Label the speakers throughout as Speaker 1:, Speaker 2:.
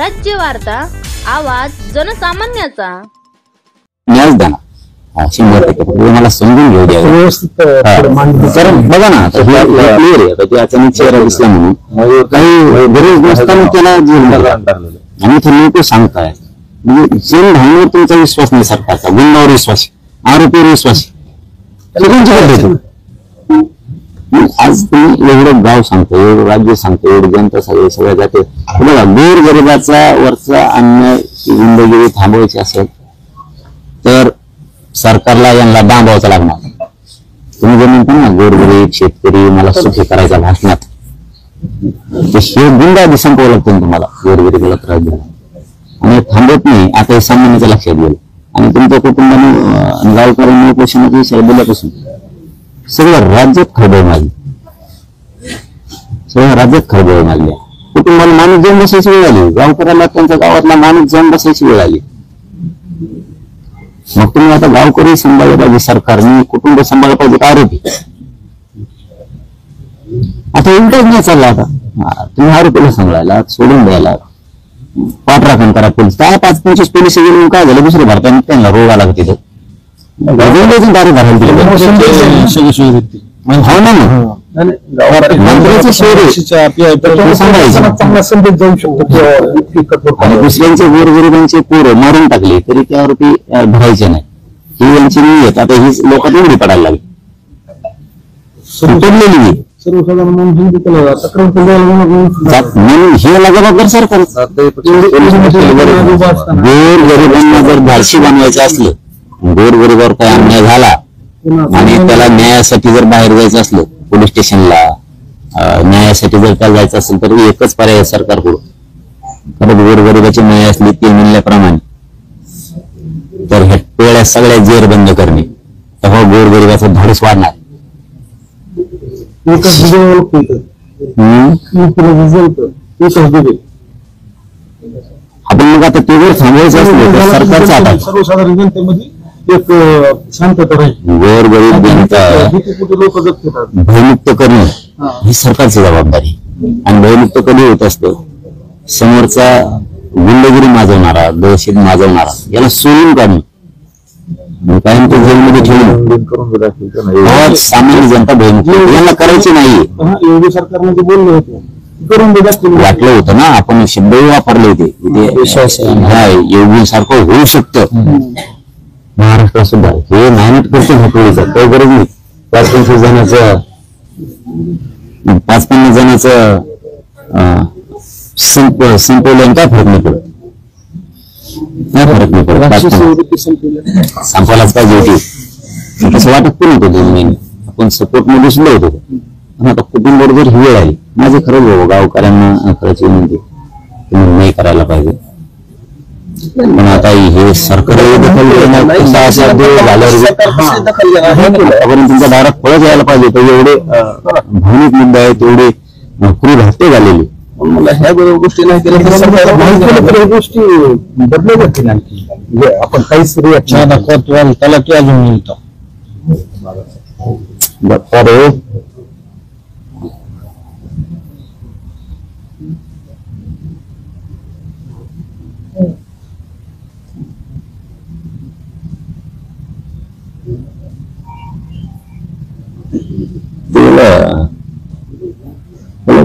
Speaker 1: स्वराज्य वार्ता, आवाज जनसामान्याचा.
Speaker 2: न्यायच द्या ना 100%. मला समजून घेऊ द्या व्यवस्थित. कारण बघा ना क्लिअर आहे की अचानक चेहरा दिसला म्हणून काही गरज नसताना त्याला आणि इथे लोक सांगताय म्हणजे जेल धावण्यावर तुमचा विश्वास नाही, सरकारचा गुन्ह्यावर विश्वास, आरोपीवर विश्वास. आज तुम्ही एवढं गाव सांगतो, एवढं राज्य सांगतो, एवढं जनता सगळ्या जाते. बघा गोर गरिबाचा वरचा अन्याय जिंदगी थांबवायची असेल तर सरकारला यांना दांबावचं लागणार. तुम्ही जर म्हणता ना गोरगरीब शेतकरी मला सुखी करायचा भाषणात, हे गुंडा संपवावं लागतं तुम्हाला गोरगरीबाला त्रास देणं. आणि थांबत नाही. आता हे सामान्याच्या लक्षात गेलं आणि तुमच्या कुटुंबाने गावकऱ्यांनी पोषणाची विषय बोलल्यापासून सगळ्या राज्यात खळबळ मारली, सगळ्या राज्यात खळबळ मारली. कुटुंबाला माणूस जाऊन बसायची वेळ आली, गावकऱ्याला त्यांच्या गावातला माणूस जाऊन बसायची वेळ आली. मग तुम्ही आता गावकरी सांभाळलं पाहिजे, सरकारने कुटुंब सांभाळलं पाहिजे, आरोपी. आता उलटच नाही चालला. आता तुम्ही आरोपीला सांभाळायला सोडून द्यायला पाठराखण करा. पोलीस काय 5-25 पोलीस गेले काय झालं, दुसरे भारताने त्यांना रोग आला का तिथं तारीख भरायला दुसऱ्यांचे गोरगरिबांचे पोरं मारून टाकले तरी त्या आरोपी भरायचे नाही. ही यांची नियत आता ही लोकांना एवढी पडायला लागली, पडलेली सर्वसाधारण म्हणून हे जबाबदार सरकार. गोरगरिबांना जर धाडशी बनवायचं असलं, गोरगरिबावर काही अन्याय झाला आणि त्याला न्यायासाठी जर बाहेर जायचं असलं, पोलीस स्टेशनला न्यायासाठी जर त्याला जायचं असेल तर एकच पर्याय सरकारकडून. खरंच गोरगरिबाची न्याय असली ते म्हणल्याप्रमाणे तर ह्या टोळ्या सगळ्या जेर बंद करणे, तेव्हा गोरगरिबाचं धाडस वाढणार. आपण मग आता ते जर थांबवायचं असलं तर सरकारचा आता सर्वसाधारण जनतेमध्ये एक शांतता राहील. गोरगरीब जनता भयमुक्त करणं ही सरकारची जबाबदारी. आणि भयमुक्त कधी होत असतं, समोरचा गुंडगिरी माजवणारा, दहशत माजवणारा याला सोडून काढणं, कायम तो जेलमध्ये ठेवून सामान्य जनता भयमुक्त यांना करायची नाही. योगी सरकारने जे बोलले होते वाटलं होतं ना, आपण शब्द वापरले होते विश्वास योगी सारखं होऊ शकतं महाराष्ट्रात सुद्धा. हे मेहनत करतो घटोळीचा काही गरज नाही. 5-50 जणांचं 5-50 जणांचं संपवलं काय फरक नाही पडत, काय फरक नाही पडत. संपवायलाच पाहिजे होती तसं वाटत पण होतं. 2 महिने आपण सपोर्ट मध्ये सुद्धा होतो. पण आता कुटुंबावर जर ही वेळ आली, माझे खरंच बाबा गावकऱ्यांना खरंच विनंती तुम्ही नाही करायला पाहिजे. पण आता हे सरकार तुमच्या दारात फळच यायला पाहिजे. तर एवढे भावनिक मुद्दे आहेत, एवढे क्रूर हत्या झालेली. मला ह्या गोष्टी नाही केल्या गोष्टी बदलू जातील. आणखी आपण काहीच त्याला की अजून मिळतो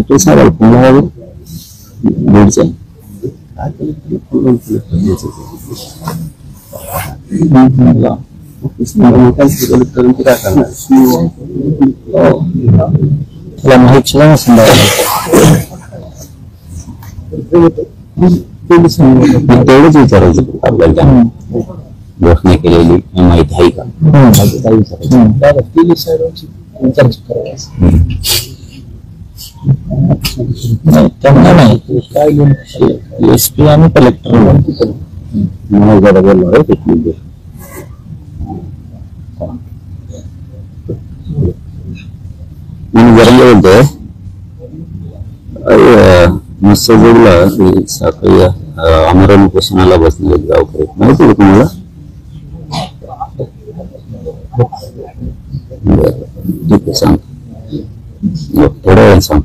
Speaker 2: तो सारा पुन्हा बोलचं त्याला माहित तेवढंच विचारायचं आपल्याला घोषणा केलेली माहिती आहे का त्यांना नाही काय घेऊन एसपी आणि कलेक्टर मला जरा बोललो आहे. मी जरा बोलतोय मस्त जोडला सकाळी अमरावती पोषणाला बसले गावकरी माहिती आहे तुम्हाला. ठीक आहे सांग थोड्या वेळ सांग.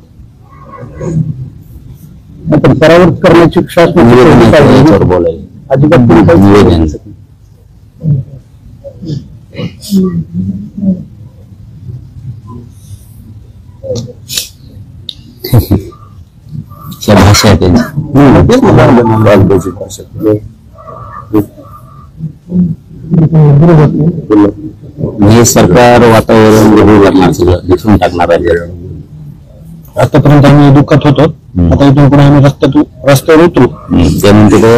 Speaker 3: पण परावर्त करण्याची
Speaker 2: शासनावर बोलायला
Speaker 3: अजिबात कोणी काही
Speaker 2: निवेदन भाषा आहे त्यांची भाषा हे सरकार वातावरण वेगळं करणार सगळं दिसून टाकणार आहे.
Speaker 3: आतापर्यंत आम्ही दुःखात होतो, आता इथून पुढे आम्ही रस्त्यावर उतरू.
Speaker 2: ते म्हणते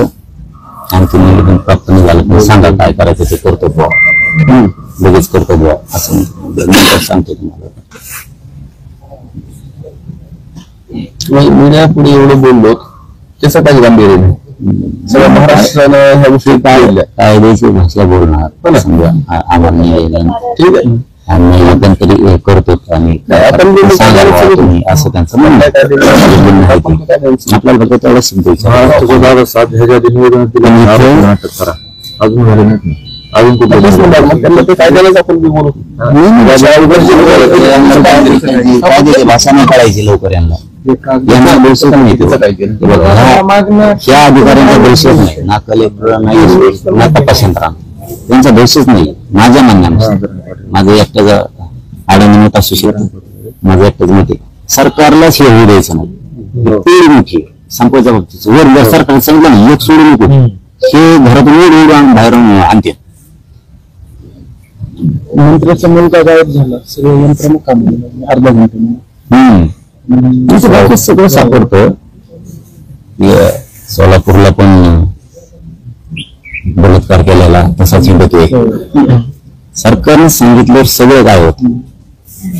Speaker 2: आणखी निवेदन प्राप्त नाही झालं सांगा काय करायचं ते करतो बुवा, लगेच करतो बुवा असं नंतर सांगतो तुम्हाला. मीडिया पुढे एवढं बोललो त्याचं काही गांभीर्य नाही. सगळं महाराष्ट्रानं ह्या गोष्टी कायद्याची भाषा बोलणार समजा आम्हाला निवेदन ठीक आहे आम्ही निवेदन तरी करतो आणि तुम्ही असं त्यांचं म्हणणं आपल्याला फक्त तेवढं समजायचं 7 ह्याच्या आधी निवेदन करा अजून झाले नाही अजून कुठे कायद्यालाच आपण बोलू भाषा नाही कळायची लवकर यांना दोषच नाही या अधिकाऱ्यांचा दोषच नाही ना कलेक्टर नाही ना तपास यंत्रणा त्यांचा दोषच नाही माझ्या म्हणण्यानुसार. माझं एकट्याचं आडनिमित्त असू शकतं माझं एकट्याच मत आहे सरकारलाच हे होऊ द्यायचं नाही. पेड मोठी संपवायच्या बाबतीत वर जर सरकार सांगितलं नाही एक सोडू नको हे घरातून ओढ बाहेर आणते.
Speaker 3: मंत्र्याचा मुलगा गायब झाला सगळं यंत्रणा काम अर्धा घंटे
Speaker 2: सगळं सापडतं. सोलापूरला पण बलात्कार केलेला तसाच हिंडतोय. सरकारने सांगितलं सगळं काय होत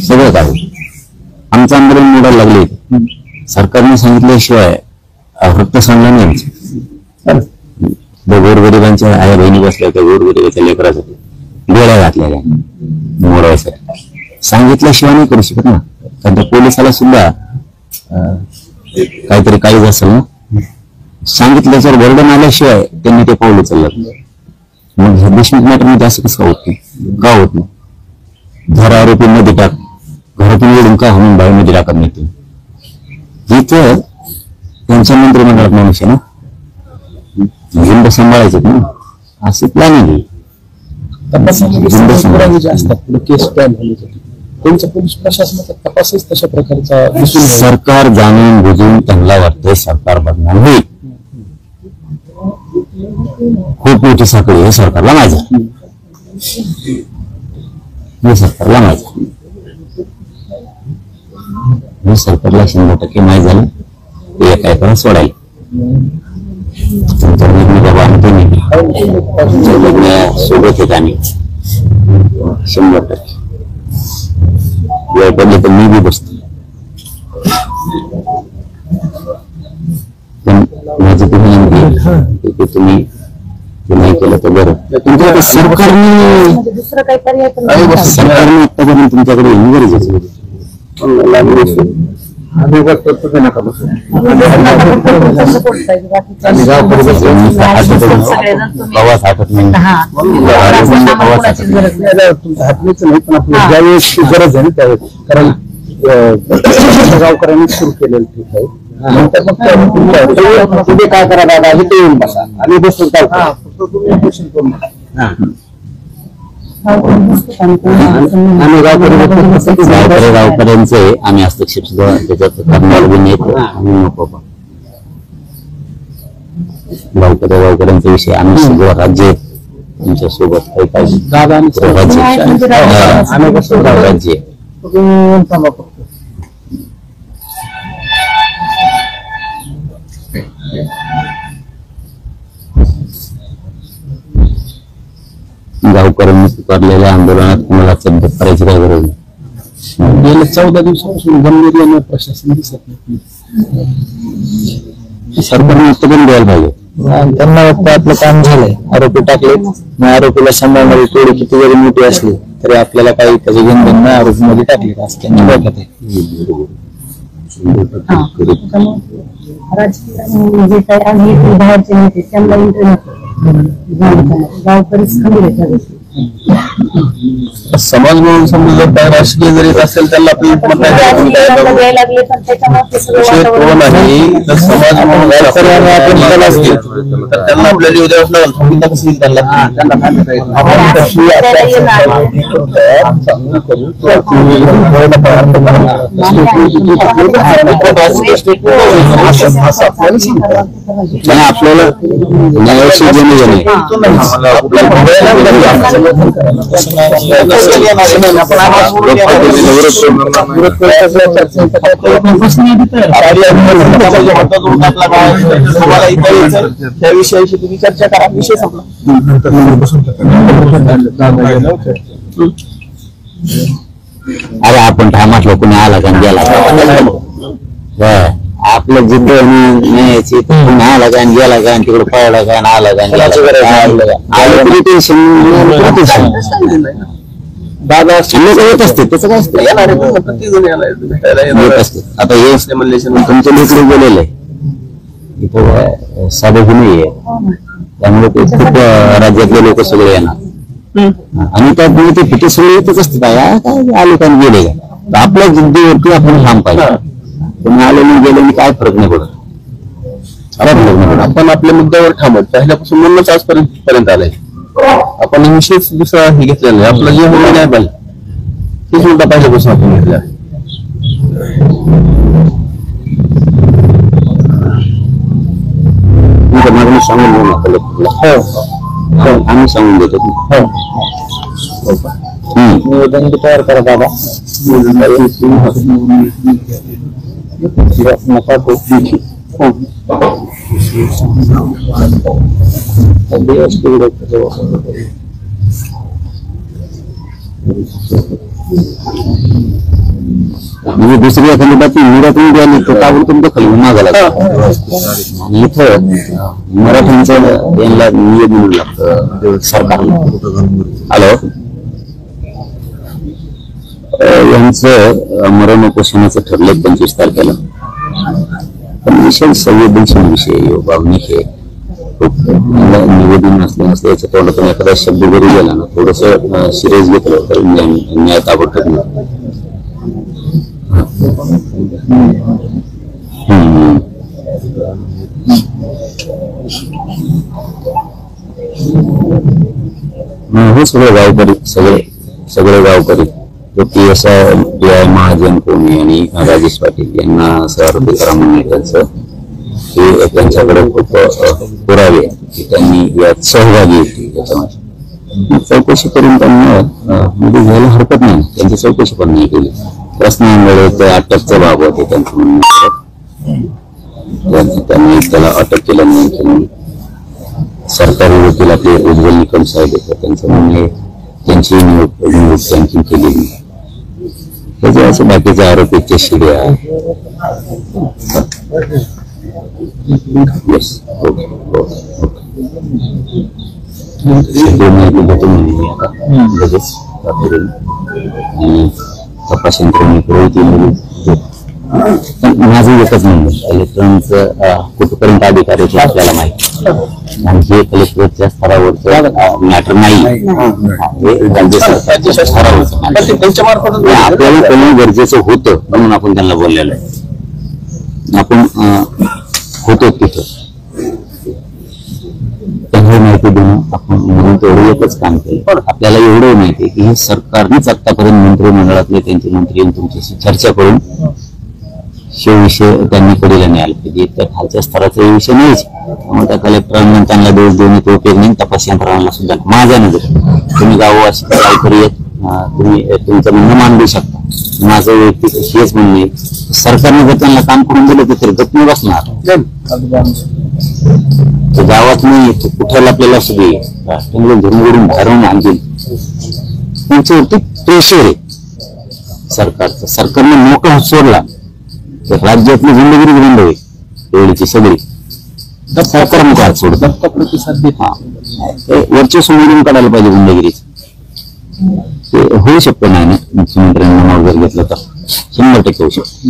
Speaker 2: सगळं काय होत. आमचं आंदोलन मोडायला लागले सरकारने सांगितल्याशिवाय फक्त सांगलं नाही. गोरगरिबांच्या आया बहिणी बसल्या त्या गोरगरिबाच्या लेकरासाठी गोळ्या घातलेल्या मोडायसाठी सांगितल्याशिवाय नाही करू शकत ना. कारण त्या पोलिसाला सुद्धा काहीतरी काहीच असेल ना सांगितल्याच्यावर बर्डन आल्याशिवाय त्यांनी ते पाऊल उचललं. मग हे देशमुख मॅटर मध्ये असं कसं होत नाही का होत नाही. घर आरोपी मध्ये टाक घरातून येऊन का म्हणून बाईमध्ये टाकत नाही तुम्ही इथं त्यांच्या मंत्रिमंडळात माणूस आहे ना झुंड सांभाळायचं ना असे प्लॅनिंग
Speaker 3: केस त्यांच्या पोलीस प्रशासनाचा तपासच तशा प्रकारचा
Speaker 2: सरकार जाणून बुजून त्यांना वाटतंय सरकार बदनाम होईल. खूप मोठी साखळी हे सरकारला माहिती हे सरकारला माहिती हे सरकारला 100% माहिती झालं ते एका एकाला सोडायला तुमच्या बाबा आणतो नाही सोबत येत आणि 100% वेळ पडली तर मी बी बसतो. पण माझी तुम्ही तुम्ही नाही केलं तर बरं. तुमच्या सरकारने आतापर्यंत तुमच्याकडे येणं गरजेचं प्रवास आठवत नाही
Speaker 3: ज्यावेळेस गरज आहे ना त्यावेळेस कारण गावकऱ्यांनी सुरू केलेलं ठीक आहे. नंतर मग तुम्ही काय करा दादा हे ते येऊन बसा आणि बसून काय
Speaker 2: गावकऱ्यांचे आम्ही हस्तक्षेप सुद्धा त्याच्यात करणार बी नाही नको. गावकऱ्यांचा विषय आम्ही सगळं राज्य तुमच्या सोबत काही पाहिजे राज्य गावकऱ्यांनी पुकारलेल्या आंदोलनात कुणाला चब्बत करायची काय गरज नाही.
Speaker 3: गेल्या 14 दिवसापासून गंभीर प्रशासन दिसत नाही.
Speaker 2: सरकारने उत्तर पण द्यायला पाहिजे.
Speaker 3: त्यांना वाटतं आपलं काम झालंय आरोपी टाकले मग आरोपीला सांभाळणारी टोळी किती जरी मोठी असली तरी आपल्याला काही त्याचे घेणं नाही आरोपी मध्ये टाकले असं त्यांनी बघत आहे.
Speaker 4: जे काही आम्ही बाहेरचे नेते त्यांना इंटरनेट गावकरीच खंबीर आहे त्या गोष्टी
Speaker 3: समाज म्हणून समजा जर काय राजकीय जरी येत असेल त्याला आपल्याला मत नाही द्यायचं.
Speaker 4: द्यायला लागले पण त्याच्यामुळे ते सगळं
Speaker 3: विषय तो
Speaker 4: वातावरण
Speaker 3: नाही तर समाज म्हणून जर आपण त्याला असतील तर त्यांना आपल्याला येऊ द्यावंच लागेल. थोडीदा कसं येईल त्यांना
Speaker 2: आपल्याला न्यायाशी घेणे घेणे
Speaker 3: त्या विषयाशी तुम्ही चर्चा करा. विषय संपला.
Speaker 2: अरे आपण ठामातलं कोणी आला का गेला आपलं जिद्द न्यायची कोणी आला का गेला का तिकडे पळला का आला का दादा लोक येत असते त्याचं काय असतं आता हे तुमचे लेकरू गेलेलं आहे इथं साधं नाहीये त्यामुळे ते खूप राज्यातले लोक सगळे येणार आणि त्यामुळे ते फिटे सगळे येतच असते काय आले का गेले का आपल्या जिद्दीवरती आपण ठाम पाहिजे कोणी आले नाही गेले काय फरक नाही पडत
Speaker 3: आपण आपल्या मुद्द्यावर ठामत पहिल्यापासून म्हणूनच आजपर्यंत आलाय. आपण विशेष दुसरा हे घेतलेला नाही. आपलं जे होणार नाही पाहिजे तेच मुद्दा पहिल्यापासून आपण घेतला आहे.
Speaker 2: मागणी सांगून देऊ नका आम्ही सांगून देतो
Speaker 3: निवेदन तयार करा दादा. नका
Speaker 2: म्हणजे दुसरी एखादी बातमी मराठी आली तर ताबडतोब दखल मागायला इथं मराठ्यांचं यांना निवेदन लागतं सरकारला. हॅलो यांचं मरण उपोषणाचं ठरलंय 25 तारखेला पण विषय संवेदनशील विषय भावनिक आहे खूप निवेदन नसले याच्या तोंडातून एखादा शब्द जरी गेला ना थोडस सिरियस घेतलं तर न्याय ताबडतोब हे सगळे गावकरी सगळे गावकरी PI महाजन कोणी आणि राजेश पाटील यांना आरोपी करा म्हणून त्यांच्याकडे खूप पुरावे की त्यांनी यात सहभागी होती याच्यामध्ये चौकशी करून त्यांना मध्ये घ्यायला हरकत नाही. त्यांची चौकशी पण नाही केली. प्रश्नांमुळे अटकचा बाब होते त्यांचं म्हणणं त्यांनी त्याला अटक केलं नाही. सरकारी वकील आपले उज्ज्वल निकम साहेब होते त्यांचं म्हणणे त्यांची नियुक्ती आणखी केलेली त्याचे असे बाकीचे आरोपीचे शिडे आहेत. येस ओके लगेच आणि तपास यंत्रणेकडे माझं एकच म्हणणं इलेक्ट्रॉनिकचं कुठपर्यंत अधिकारी आपल्याला माहिती आणि हे कलेक्टरच्या स्तरावरचं मॅटर नाही राज्य सरकारच्या स्तरावरचं आपल्याला कळणं गरजेचं होतं म्हणून आपण त्यांना बोललेलं आहे. आपण होतो तिथं त्यांना माहिती देणं आपण म्हणून तेवढं एकच काम केलं. आपल्याला एवढं माहिती आहे की हे सरकारनेच आतापर्यंत मंत्रिमंडळातले त्यांचे मंत्री येऊन तुमच्याशी चर्चा करून हे विषय त्यांनी कडेला नाही आला पाहिजे. त्या खालच्या स्तराचा विषय नाहीच. त्यामुळे त्या कलेक्टरांना त्यांना दोष देऊन तो उपयोग नाही. तपास यंत्रणाला सुद्धा माझ्या नजर तुम्ही गाववासी गावकरी येत तुम्ही तुमचं म्हणणं मांडू शकता. माझं वैयक्तिक हेच म्हणणं आहे सरकारने जर त्यांना काम करून दिलं तर गप नाही बसणार. गावात नाही कुठेला आपल्याला सगळे धरून बाहेरून आणतील त्यांच्यावरती प्रेशर आहे सरकारचं. सरकारने मोका सोडला तर राज्यातली जिंदगी बंद होईल. एवढीची सगळी सरकार हात सोडत वरच्या समोरून काढायला पाहिजे गुंडगिरीच. ते होऊ शकतं नाही ना मुख्यमंत्र्यांनी नाव जर घेतलं तर 100% होऊ शकतं.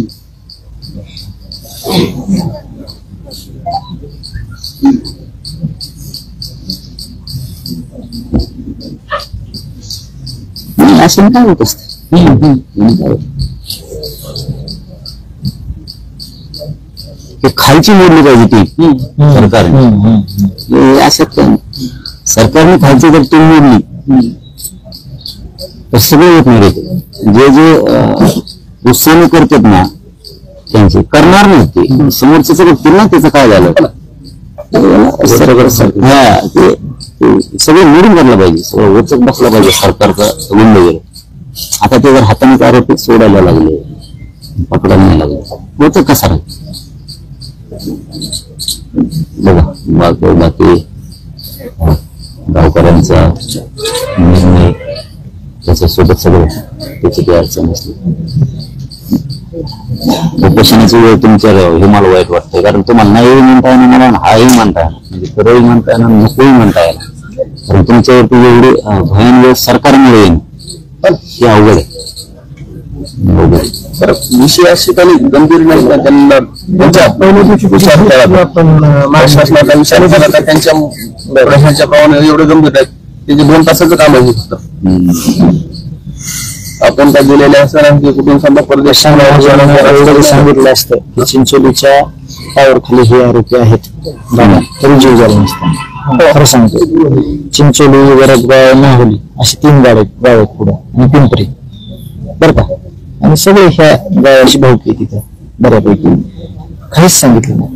Speaker 2: अशाने काय होत असतं, खालची मोडली पाहिजे ती सरकारने. असं सरकारने खालची जर टीम मोडली तर सगळे होत नाही. जे जे उत्साहाने करतात ना त्यांचे करणार नाही, ते समोरचे बघतील ना त्याचं काय झालं. सगळं मिळून काढलं पाहिजे, सगळं वचक बसला पाहिजे सरकारचा गुंड वगैरे. आता ते जर हाताने आरोपी सोडायला लागले, पकडायला नाही लागले, वचक कसा राहील बघा. बाकी गावकऱ्यांचा निर्णय त्याच्यासोबत सगळं त्याची काही अडचण नसली. उपोषणाची वेळ तुमच्यावर हे मला वाईट वाटतंय, कारण तुम्हाला नाही म्हणता येणार, मला हाही म्हणता येणार, म्हणजे खरंही म्हणता येणार, नकोही म्हणता येणार. कारण तुमच्यावरती एवढी भयान वेळ सरकारमुळे येईल, हे अवघड आहे.
Speaker 3: तर विषय असे काही गंभीर नाही का, त्यांना त्यांच्या शासनाचा विचार केला तर त्यांच्या प्रश्नाच्या प्रमाणे एवढे गंभीर आहेत, त्याचे 2 तासाचं काम आहे फक्त. आपण काय दिलेले असताना कुठून समजा परदेश सांगितलं असतं की चिंचोलीच्या टावर खाली हे आरोपी आहेत तरी जीव झाला नसता. खरं सांगतो, चिंचोली, वरदगाव, नाहोली अशी 3 गाव आहेत पुढे, आणि पिंपरी बरं का, आणि सगळे ह्या गावाची भावकी तिथं बऱ्यापैकी. काहीच सांगितलं नाही.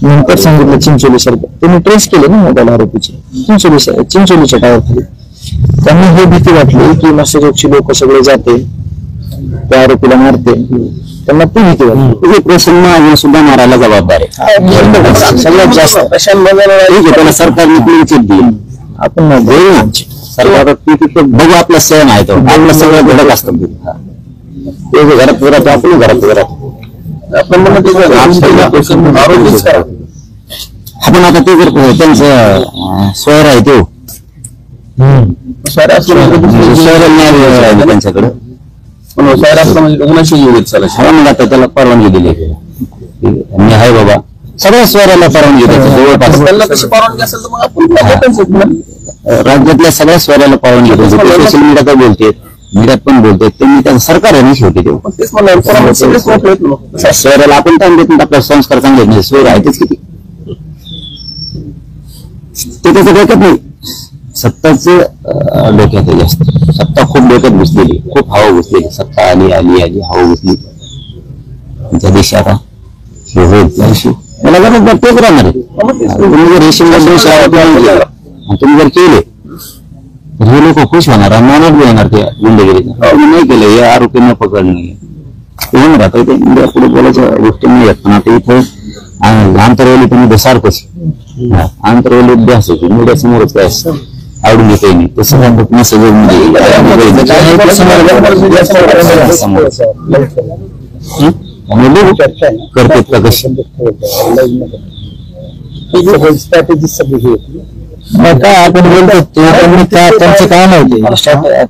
Speaker 3: नंतर सांगितलं चिंचोली सारखं, त्यांनी ट्रेस केले ना मोबाईल आरोपीचे चिंचोलीच्या टावर खाली. त्यांना हे भीती वाटली की मस्जिदची लोक सगळे जाते, त्या आरोपीला मारते, त्यांना ती भीती वाटली.
Speaker 2: प्रसन्न सुद्धा मारायला जबाबदार आहे
Speaker 3: सगळ्यात जास्त.
Speaker 2: त्याला सरकारने क्लीन देईल,
Speaker 3: आपण देऊ ना
Speaker 2: सरकार बघू. आपला सण आहे तो, आपलं सगळं घडत असतं. ते घरात घरात आपण घरात
Speaker 3: आपण
Speaker 2: आपण आता ते जर त्यांचं स्वर आहे तो त्यांच्याकडे मग आता त्याला परवानगी दिली मी आहे बाबा, सगळ्या स्वराला परवानगी द्यायची जवळपास. राज्यातल्या सगळ्या स्वराला परवानगी द्यायची. सोशल मीडियात बोलते, मीडियात पण बोलते, त्यांनी त्याचं सरकार आहे ना शेवटी. ते स्वराला आपण टाइम देत नाही, आपला संस्कार चांगले नाही, स्वर आहे तेच किती ते त्याचं डोक्यात नाही. सत्ताच डोक्यात आहे जास्त. सत्ता खूप डोक्यात घुसलेली, खूप हवा घुसलेली. सत्ता आली आली आली हवा घुसली. त्या दिवशी आता हे होईल त्या दिवशी मला गरज तेच राहणार आहे. तुम्ही जर रेशन तुम्ही जर केले तर हे लोक खुश होणार, मनात बी येणार त्या गुंडगिरीचा. तुम्ही नाही केलं, हे आरोपींना पकडणे ते होऊन राहतं. ते इंडिया पुढे बोलायच्या गोष्टी नाही आहेत. पण आता इथं आंतरवली तुम्ही सारखंच आंतरवली अभ्यास होती, मीडिया समोरच काय असतं आवडून घेता येईल ते सगळ्यांना करतात का कशी
Speaker 3: स्ट्रॅटेजी सगळी काय आपण बोलतो त्यांचं काम आहे.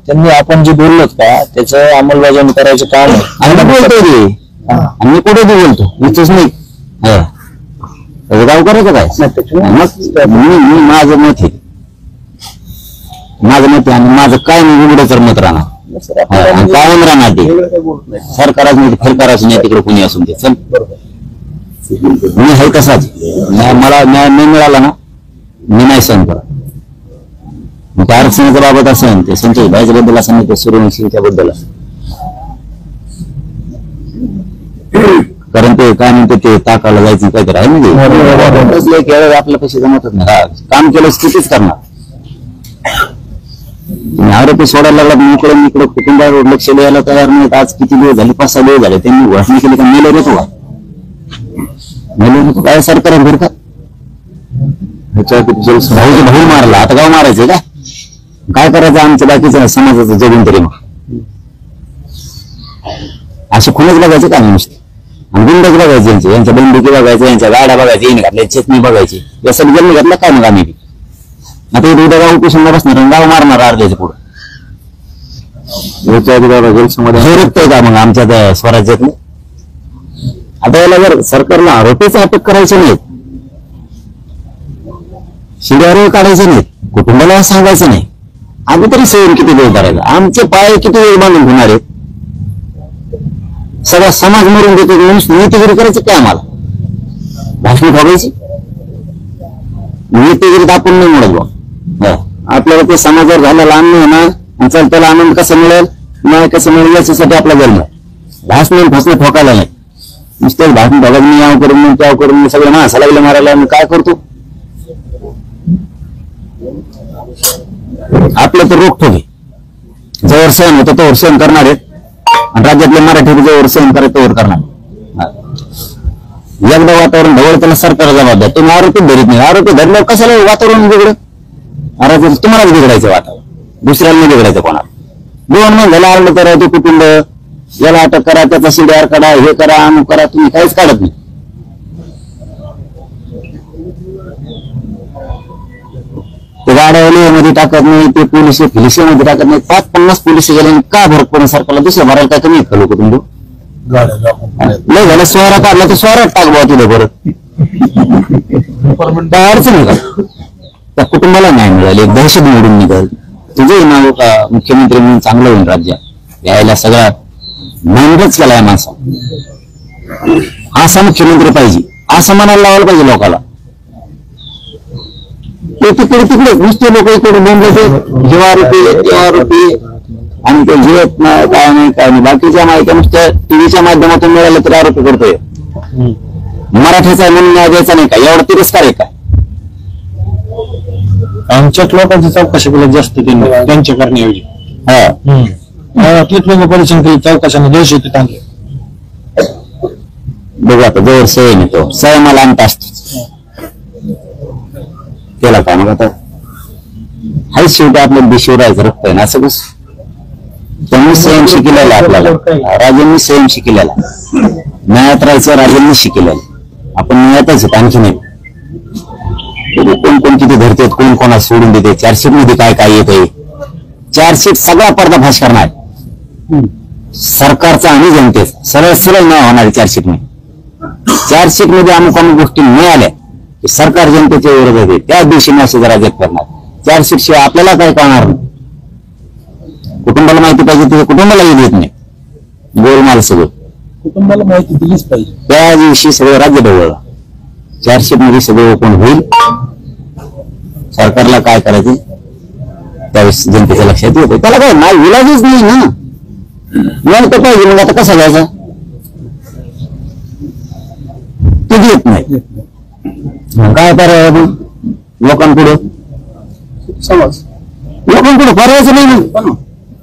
Speaker 3: त्यांनी आपण जे बोललो का त्याचं अंमलबजावणी करायचं काम आहे.
Speaker 2: आम्ही बोलतोय रे, आम्ही कुठे बोलतो इथंच नाही गाव करायचं काय. मी माझं मत आहे, आणि माझं काय नाही उघडं तर मत राहणार, कायम राहणार. ते सरकारच नाही, फरकाराच नाही, तिकडे कोणी असून ते चल मी आहे तसाच. मला न्याय नाही मिळाला ना, मी नाही सहन करा. त्या आरक्षणाच्या बाबत असं ते संजय भाईच्या बद्दल असं नाही, ते सूर्यवंशीच्या बद्दल. कारण ते काय म्हणते ते ताकाला जायचं काहीतरी आहे म्हणजे आपल्या पैसे जमतच नाही. काम केलं स्थितीच करणार. आरोपी सोडायला लागला इकडे कुटुंबावर लक्ष द्यायला तयार नाहीत. आज किती दिवस झाले, 5-6 दिवस झाले. त्यांनी घोषणा केली का मेले होतो काय सरकार भर का भाऊ मारला, आता गाव मारायचंय का काय करायचं आमच्या बाकीचं समाजाचं जगून तरी. मग असे खुणच बघायचे का नुसते गुंडच बघायचे, यांच्या बंदुकी बघायचं, यांच्या गाड्या बघायच्या, येणे घातल्या चेतनी बघायची, या सगळं जन्म घातला काय मग आम्ही. आता इथे उद्या गाव उपोषणला बसणार, गाव मारणार अर्ध्याच्या पुढे. रक्तय का मग आमच्या स्वराज्यातलं. आता याला जर सरकारला आरोपीच अटक करायचे नाहीत, शिड्यावर काढायचे नाहीत, कुटुंबाला सांगायचं नाही, आम्ही तरी सहन किती वेळ करायचा, आमचे पाय किती वेळ बांधून होणार आहेत, सगळा समाज मरून देतो नीतिगिरी करायचं काय आम्हाला, भाषण ठोकायची नीतिगिरीत आपण नाही म्हणत बा, आपल्याला ते समाजावर झालेला आनंद आहे ना, चल त्याला आनंद कसा मिळेल नाही कसं मिळेल याच्यासाठी आपला जन्म, भाषण फसणं ठोकायला नाही, नुसतेच भाषण ठोकायचं मी याव करून मी त्याव करून मी सगळे माणसा लागले मारायला मी काय करतो, आपलं तर रोखठोक आहे, जवळ सहन होतं तोवर सहन करणार आहेत, आणि राज्यातले मराठी जवळ सहन करायचं तोवर करणार, एकदा वातावरण ढवळ त्याला सरकार जबाबदार, तुम्ही आरोपी धरीत नाही, आरोपी धरल्यावर कशाला वातावरण बिघडलं, अरे तुम्हालाच बिघडायचं वातावरण, दुसऱ्याला नाही बिघडायचं कोणाला, 2 महिन्याला आलं तर ते कुटुंब याला अटक करा, त्याचा सीडीआर काढा, हे करा अमुक करा, तुम्ही काहीच काढत नाही, ते गाड्या मध्ये टाकत नाही, ते पोलिस फिलिशियामध्ये टाकत नाही, 5-50 पोलिस गेले का भरक पडून सरकारला दुसऱ्या भरायला काय कमी का लोक तुमचं लय झालं, स्वारा काढला तर स्वारात टाकवा तुला परत काय अडचण आहे का, त्या कुटुंबाला न्याय मिळाले, एक दहशत मोडून निघाल, तुझंही नाव का मुख्यमंत्री म्हणून चांगलं होईल राज्यात, यायला सगळा मानच केलाय माणसा, असा मुख्यमंत्री पाहिजे, असं म्हणायला लावायला पाहिजे लोकांना, ते तिकडे नुसते लोक इकडे बोंबले जेव्हा आरोपी आणि ते जीवत नाही काय नाही, बाकीच्या माहिती नुसत्या टीव्हीच्या माध्यमातून मिळालं तरी आरोपी करतोय, मराठीचा म्हणून न्याय द्यायचा नाही का, एवढा तिरस्कार आहे का,
Speaker 3: आमच्याच लोकांची चौकशी केली जास्त त्यांच्या करण्याऐवजी, गावातलीच लोक परेशान केली चौकशाने, देश होते चांगले,
Speaker 2: बघू आता जवळ सयम येतो, सयमाला अंत असतोच, त्याला काय मग आता हाय शेवटी आपल्या देशीवर राहायचं रक्त आहे ना, असं कसं त्यांनी संयम शिकलेला आपल्याला, राजांनी संयम शिकलेला, न्यायात राहायचं राजांनी शिकलेलं, आपण न्यायातच आहेत आणखी नाही, कोण कोण किती धरतेत, कोण कोणाला सोडून देते, चार्जशीट मध्ये काय काय येते, चार्जशीट सगळा पर्दाफाश करणार सरकारचा आणि जनतेचा, सरळ नाव होणार चार्जशीट मध्ये, चार्जशीट मध्ये अमुक अमुक गोष्टी मिळाल्या की सरकार जनतेच्या विरोधात आहे, त्याच दिवशी मेसेज राज्यात करणार, चार्जशीट शिवाय आपल्याला काय कळणार नाही, कुटुंबाला माहिती पाहिजे ते कुटुंबाला येत नाही, गोलमाल सगळं
Speaker 3: कुटुंबाला माहिती दिलीच पाहिजे,
Speaker 2: त्या दिवशी सगळं राज्य ढवळलं, चार्जशीट मध्ये सगळं ओपन होईल, सरकारला काय करायचं त्यावेळेस जनतेच्या लक्षात येतं, त्याला काय नाही इलाजच नाही ना, मग तर पाहिजे, मग आता कसा घ्यायचा, ते घेत नाही, काय करावं लोकांपुढे, लोकांपुढे पर्यायचं नाही,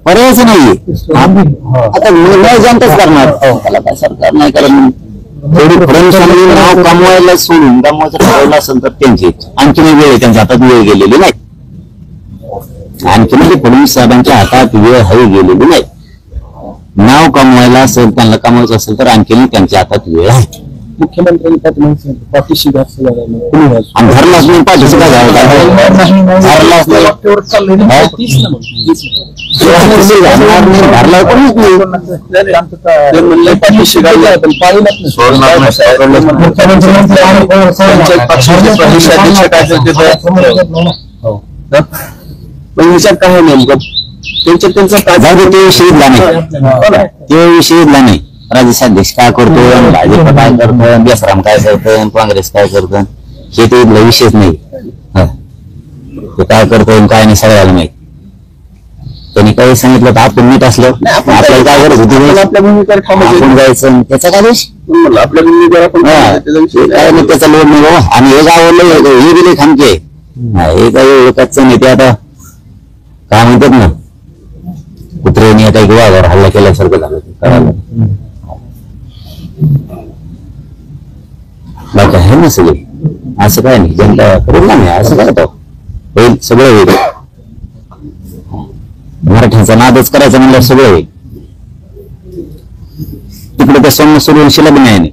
Speaker 2: पर्यायचं नाहीये, आता न्याय जनताच करणार, त्याला काय सरकार नाही करत, थोडी फ्रेंड नाव कमवायला सोडून कमवायचं ठरवलं असेल तर त्यांची आणखी वेळ आहे, त्यांच्या हातात वेळ गेलेली नाही, आणखी म्हणजे फडणवीस साहेबांच्या हातात वेळ हवी गेलेली नाही, नाव कमवायला असेल त्यांना कमवायचं असेल तर आणखी त्यांच्या हातात वेळ आहे,
Speaker 3: मुख्यमंत्र्यांनी पाठीशी
Speaker 2: आणि धरलाच नाही पाठीशी काय धरलाच नाही, धरला कोणीच
Speaker 3: विचार काय नेमकं
Speaker 2: ते विषयीला नाही, ते विषयीला नाही, राज्याध्यक्ष काय करतो, भाजप काय करतो, बेसराम काय करतं, काँग्रेस काय करतं, हे ते विषयच नाही, ते काय करतो काय नाही सगळ्याला माहित, त्यांनी काही सांगितलं तर आपण नीट असलं आपल्याला काय गरज होती, आपण जायचं त्याचा काय दोष, काय नाही त्याचा लोड नाही बाबा, आणि हे गावाला हे गेले खामके, हे काही एकाच नाही, ते आता काय म्हणतात ना कुत्र्याने आता वाघावर हल्ला केल्यासारखं झालं, करायला बाकी आहे ना सगळे, असं काय नाही, जनता करेल ना, असं काय होईल, सगळं होईल, मराठ्यांचा नादच करायचा म्हणल्यावर सगळं होईल, तिकडे त्या सोमन सुरू शिलाबी नाही,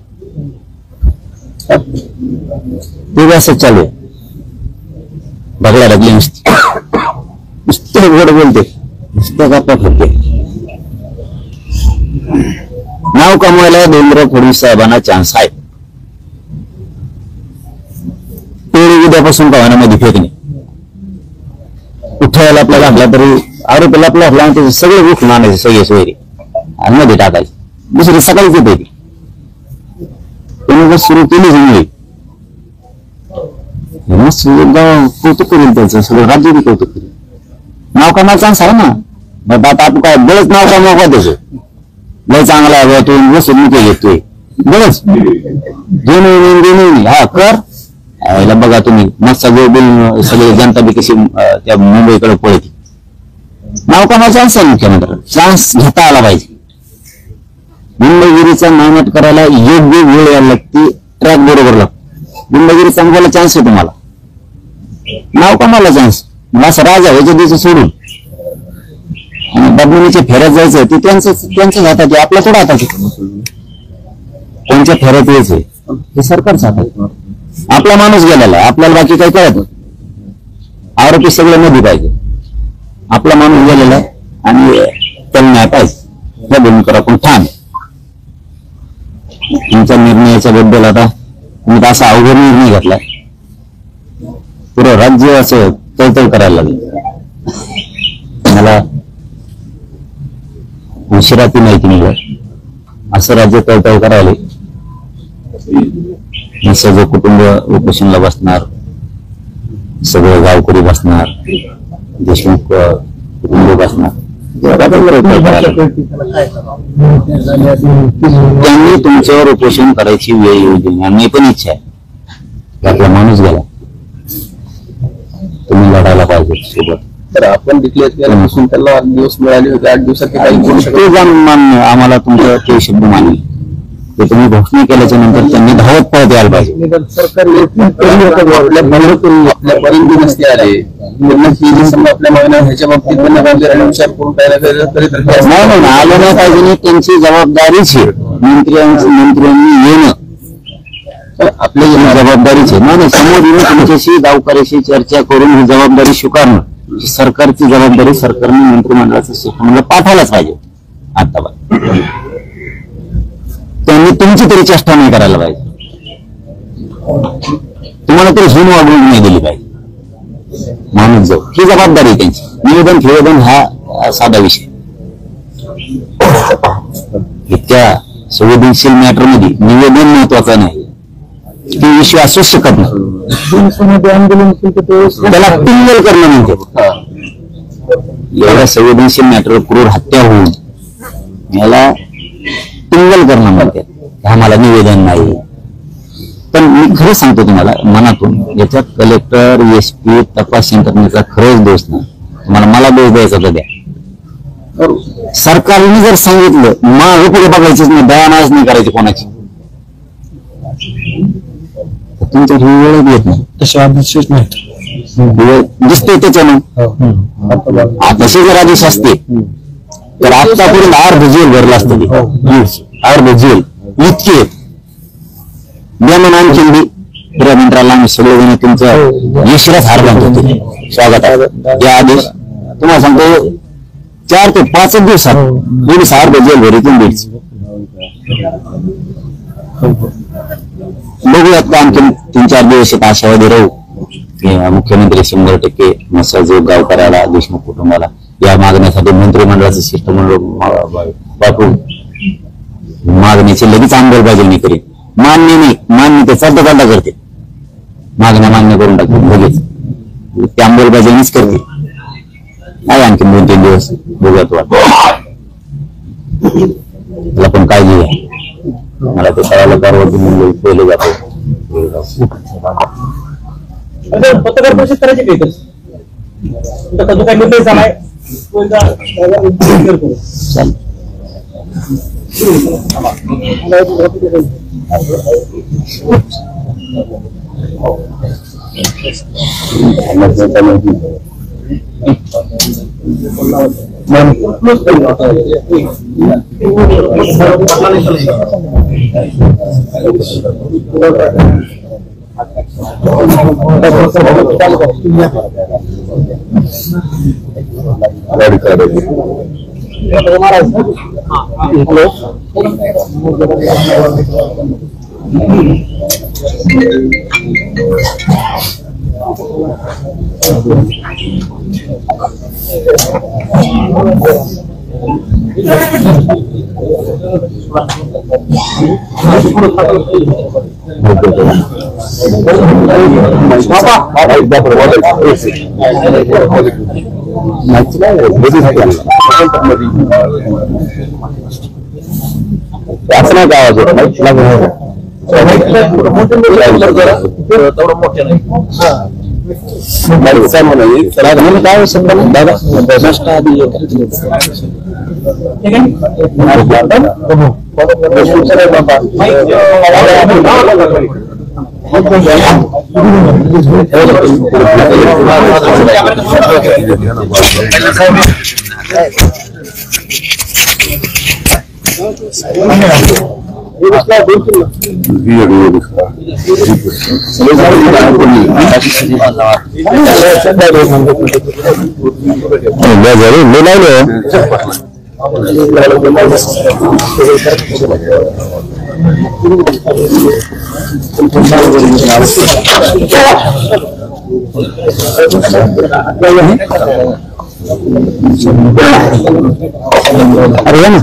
Speaker 2: ते असंच चालू आहे, बघायला लागली नुसती नुसतं गोड बोलते, नुसतं गप्पा फुटते, नाव कमवायला देवेंद्र फडणवीस साहेबांना चान्स आहे, पेढी उद्यापासून पाहण्यामध्ये फेकणे, उठवायला आपल्याला असला तरी आरोपी लपला असला आणि त्याचे सगळे उठून आणायचे सगळे सोयरे आणि मध्ये टाकायचे. दुसरी सकाळीच येते ती. त्यांनी जर सुरू केली जमली कौतुक करेल त्याचं, सगळं राज्य बी कौतुक करेल. नाव कमाल चान्स आहे ना. मग आता आपण काय बळच नाव कमाव त्याचं लय चांगला आहे तू वसूल मी घेतोय बळच दोन्ही हा कर. याला बघा तुम्ही मस्त बिल सगळे जनता बी कशी त्या मुंबईकडे पळते. नाव कमाल चान्स आहे मुख्यमंत्री, चान्स घेता आला पाहिजे. गुंडगिरीचा नायनाट करायला योग्य वेळ यायला लागते, ट्रॅक बरोबर लागतो. गुंडगिरी चांगला चान्स आहे तुम्हाला, नाव कमाला चान्स. मग असं राजा व्हायच्या दिवशी सोडून आणि बदनामीच्या फेऱ्यात जायचं ते त्यांच्याच हातात आहे, आपल्या थोडं हातात आहे. त्यांच्या फेऱ्यात यायचंय हे सरकारच हातात. आपला माणूस गेलेला आहे, आपल्याला बाकी काही कळत नाही. आरोपी सगळे मध्ये पाहिजे. आपला माणूस गेलेला आहे आणि त्याला न्याय पाहिजे या भूमिकेवर आपण ठाम. तुमच्या निर्णयाच्या बद्दल आता तुम्ही असा अवघड निर्णय घेतला, पुरं राज्य असं तळतळ करायला लागलं. मला उशिरा ती माहिती मिळाली, असं राज्य तळतळ करायला. सगळं कुटुंब उपोषणला बसणार, सगळं गावकरी बसणार, देशमुख कुटुंब बसणार. त्यांनी तुमच्यावर उपोषण करायची वेळ येऊ दिली. आम्ही पण इच्छा आहे आपला माणूस गेला, तुम्ही लढायला पाहिजे सोबत.
Speaker 3: तर आपण डिक्लेअर केल्यापासून त्याला 8 दिवस मिळाले होते, 8 दिवसात काही करू शकतो.
Speaker 2: ते मान्य आम्हाला तुमचं ते शब्द मानले ते तुम्ही घोषणा केल्याच्या नंतर त्यांनी धावत पळत यायला पाहिजे.
Speaker 3: आपल्यापर्यंत नसते आले आपल्या मागण्या ह्याच्या बाबतीत विचार करून काय
Speaker 2: नाही आलं नाही पाहिजे. त्यांची जबाबदारीच आहे मंत्र्यांनी येणं, आपल्या जबाबदारीच आहे. नाही समोर येऊन तुमच्याशी गावकऱ्याशी चर्चा करून ही जबाबदारी स्वीकारणं सरकारची जबाबदारी. सरकारने मंत्रिमंडळाचं सिस्टमला पाठवायलाच पाहिजे. आता त्यांनी तुमची तरी चेष्टा नाही करायला पाहिजे, तुम्हाला तरी हिन वागणूक नाही दिली पाहिजे. माणूस जाऊ ही जबाबदारी त्यांची. निवेदन फिवेदन हा साधा विषय. इतक्या संवेदनशील मॅटर मध्ये निवेदन महत्वाचं नाही, ती विषय असूच शकत नाही. त्याला टिंगल करणं म्हणते. एवढ्या संवेदनशील मॅटर क्रूर हत्या होऊन याला टिंगल करणं म्हणते. आम्हाला निवेदन नाही. पण मी खरं सांगतो तुम्हाला मनातून, याच्यात कलेक्टर SP तपास यंत्रणेचा खरंच दोष नाही. तुम्हाला मला दोष द्यायचा तर द्या. सरकारने जर सांगितलं मागे पुढे बघायचीच नाही, दयानाच नाही करायची कोणाची, तुमच्या ही वेळ येत नाही.
Speaker 3: तसे आदेशच नाही
Speaker 2: दिसते त्याच्यानं. तसे जर आदेश असते तर आतापर्यंत अर्ध जेल भरलं असतं. अर्ध जेल इतके नियमन आणखी क्रीडा मंत्र्याला आम्ही सगळेजण तुमचं यशराच हार बांधत होते. स्वागत आहे. हे आदेश तुम्हाला सांगतो 4 ते 5 दिवसात पोलीस अर्ध जेल भरीतून दीडच. बघूयात आणखी 3-4 दिवस आशावादी राहू. मुख्यमंत्री 100% मसाजोग गावकऱ्याला देशमुख कुटुंबाला या मागण्यासाठी मंत्रिमंडळाचं शिष्टमंडळ पाठवून मागण्याची लगेच अंमलबजावणी करेल. मान्य नाही, मान्य ते चालता करते, मागण्या मान्य करून टाकते लगेच, ते अंमलबजावणीच करते. काय आणखी 2-3 दिवस बघूयात. त्याला पण काळजी घ्या. मला ते कळायला कारवाई मुंबई केलं जातं.
Speaker 3: पत्रकार परिषद करायची काही निर्णय झालाय
Speaker 2: असं गावाचं अरे ना